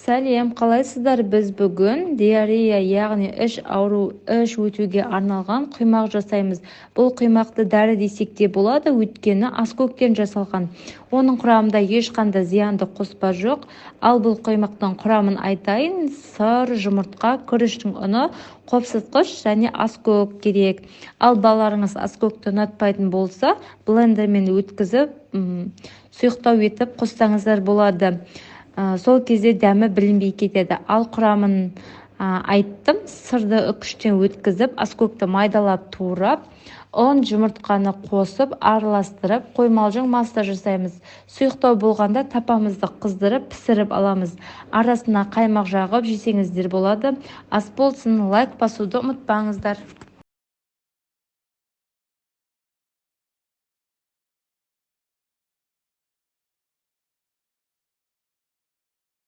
Сәлем, қалайсыздар? Біз бүгін диарея, яғни іш өтуге арналған құймақ жасаймыз. Бұл құймақты дәрі десек те болады, өйткені аскөктен жасалған. Оның құрамында ешқандай зиянды қоспа жоқ. Ал бұл құймақтың құрамын айтайын: сыр, жұмыртқа, күріштің ұны, қопсытқыш және аскөк керек. Ал балаларыңыз аскөкті ұнатпайтын болса, блендермен өткізіп, сұйықтау етіп қоссаңыздар болады. Сол кезде дәмі білінбей кетеді. Ал құрамын айттым: сырды үкіштен өткізіп, аскөкті майдалап турап, ұн, жұмыртқаны қосып, араластырып, қоймалжың маста жасаймыз. Сұйықтау болғанда тапамызды қыздырып, пісіріп аламыз. Арасына қаймақ жағып жесеңіздер болады. Ас болсын, лайк басуды ұмытпаңыздар.